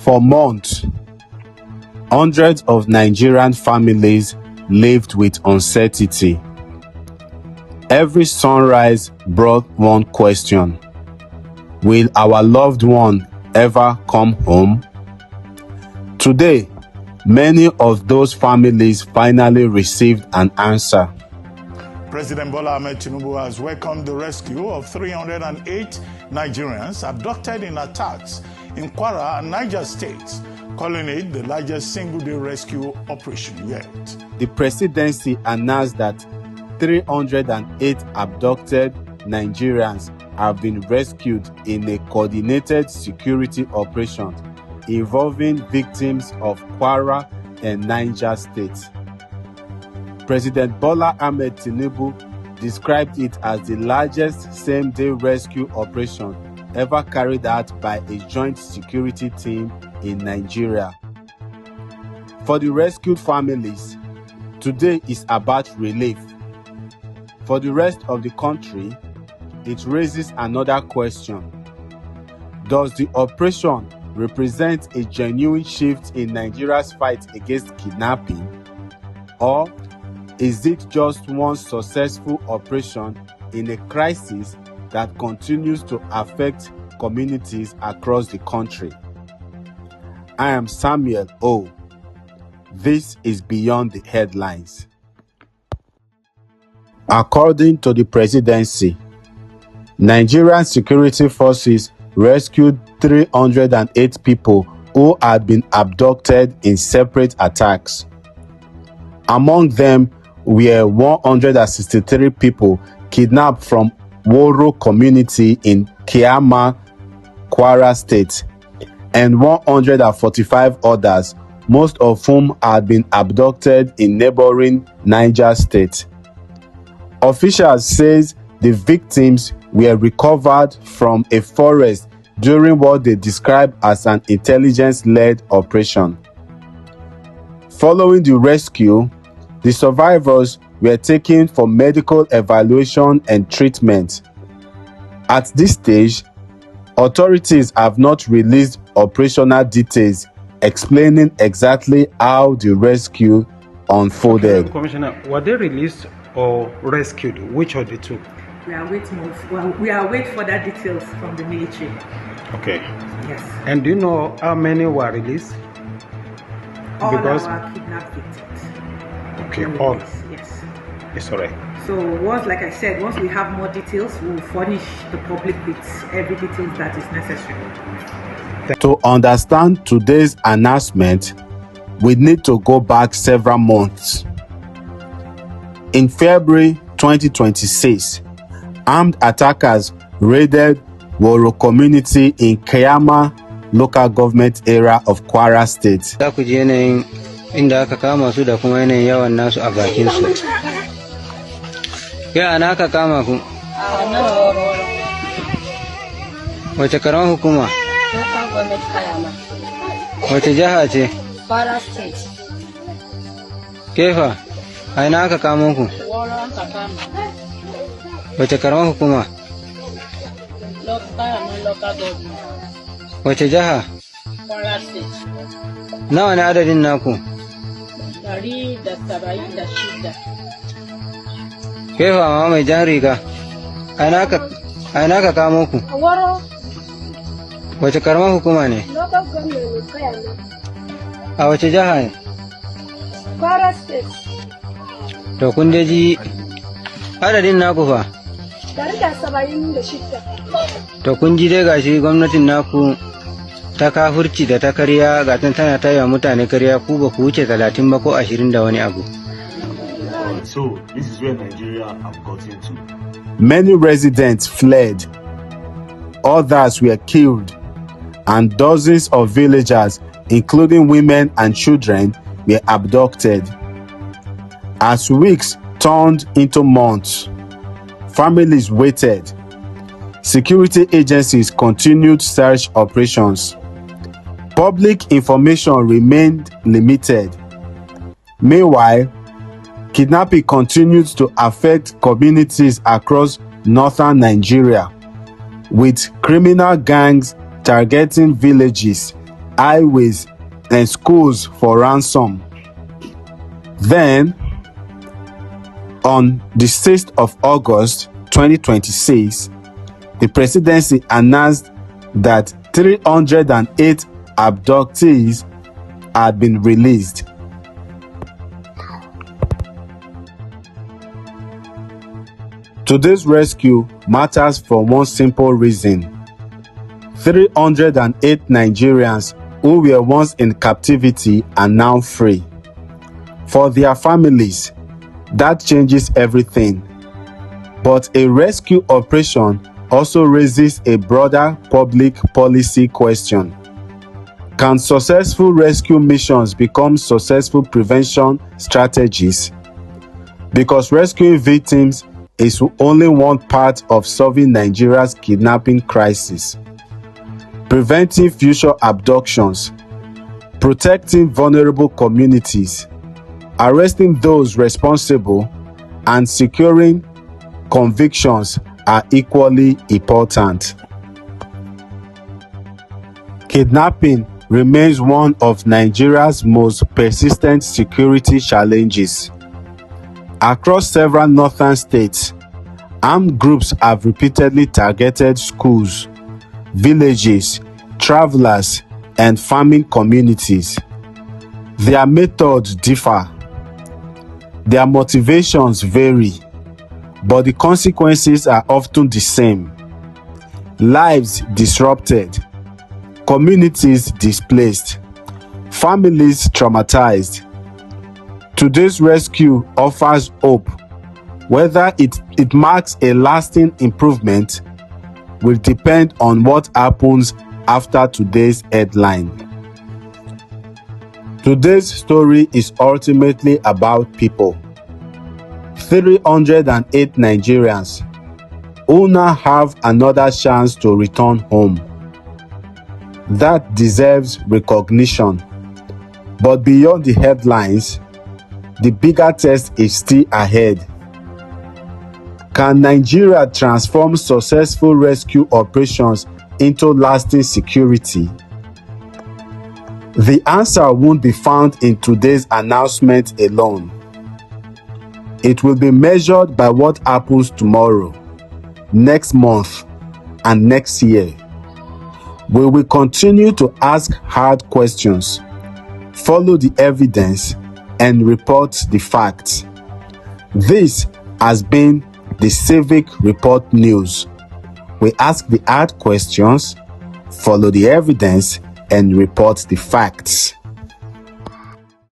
For months, hundreds of Nigerian families lived with uncertainty. Every sunrise brought one question: will our loved one ever come home? Today, many of those families finally received an answer. President Bola Ahmed Tinubu has welcomed the rescue of 308 Nigerians abducted in attacks in Kwara and Niger States, calling it the largest single-day rescue operation yet. The Presidency announced that 308 abducted Nigerians have been rescued in a coordinated security operation involving victims of Kwara and Niger States. President Bola Ahmed Tinubu described it as the largest same-day rescue operation ever carried out by a joint security team in Nigeria. For the rescued families, today is about relief. For the rest of the country, it raises another question. Does the operation represent a genuine shift in Nigeria's fight against kidnapping? Or is it just one successful operation in a crisis that continues to affect communities across the country? I am Samuel O. This is Beyond the Headlines. According to the Presidency, Nigerian security forces rescued 308 people who had been abducted in separate attacks. Among them were 163 people kidnapped from Woro community in Kiama, Kwara State, and 145 others, most of whom had been abducted in neighboring Niger State. Officials say the victims were recovered from a forest during what they described as an intelligence-led operation. Following the rescue, the survivors were taken for medical evaluation and treatment. At this stage, authorities have not released operational details explaining exactly how the rescue unfolded. Okay, Commissioner, were they released or rescued? Which of the two? We are waiting for that details from the military. Okay. Yes. And do you know how many were released? All our kidnapped victims. Okay, all. Yes. It's all right. So once we have more details, we will furnish the public with every detail that is necessary. To understand today's announcement, we need to go back several months. In February 2026, armed attackers raided Woro community in Kayama local government area of Kwara State. Inda aka kama su da kuma yanayin yawan nasu a bakin su. Ya ana aka kama ku? Wace karamar hukuma? Wace jiha ce? Kwara State. Kefa, a ina aka kama ku? Wace karamar hukuma? Local government. Wace jiha? Kwara State. Nawa ne adadin naku? 176. Kefa ma mai jan riga. A ina ka kamo ku? Waro. Wace karamar hukuma ne? Local government Kayama. A wace jiha ne? Kwara State. To kun dai ji adadin naku fa? 176. To kun ji dai gashi gwamnatin naku ta kafurci da ta karya ga tana taya mutane karya ku ba ku wuce 30 ba ko 20 da wani abu. So this is where Nigeria have gotten to. Many residents fled, others were killed, and dozens of villagers, including women and children, were abducted. As weeks turned into months, families waited. Security agencies continued search operations. Public information remained limited. Meanwhile, kidnapping continues to affect communities across northern Nigeria, with criminal gangs targeting villages highways, and schools for ransom. Then, on the 6th of August 2026, the presidency announced that 308 abductees had been released. Today's rescue matters for one simple reason. 308 Nigerians who were once in captivity are now free. For their families, that changes everything. But a rescue operation also raises a broader public policy question. Can successful rescue missions become successful prevention strategies? Because rescuing victims is only one part of solving Nigeria's kidnapping crisis. Preventing future abductions, protecting vulnerable communities, arresting those responsible, and securing convictions are equally important. Kidnapping remains one of Nigeria's most persistent security challenges. Across several northern states, armed groups have repeatedly targeted schools, villages, travelers, and farming communities. Their methods differ. Their motivations vary, but the consequences are often the same. Lives disrupted, communities displaced, families traumatized. Today's rescue offers hope. Whether it marks a lasting improvement will depend on what happens after today's headline. Today's story is ultimately about people. 308 Nigerians who now have another chance to return home. That deserves recognition. But beyond the headlines, the bigger test is still ahead. Can Nigeria transform successful rescue operations into lasting security? The answer won't be found in today's announcement alone. It will be measured by what happens tomorrow, next month, and next year. We will continue to ask hard questions, follow the evidence, and report the facts. This has been the Civic Report News. We ask the hard questions, follow the evidence, and report the facts.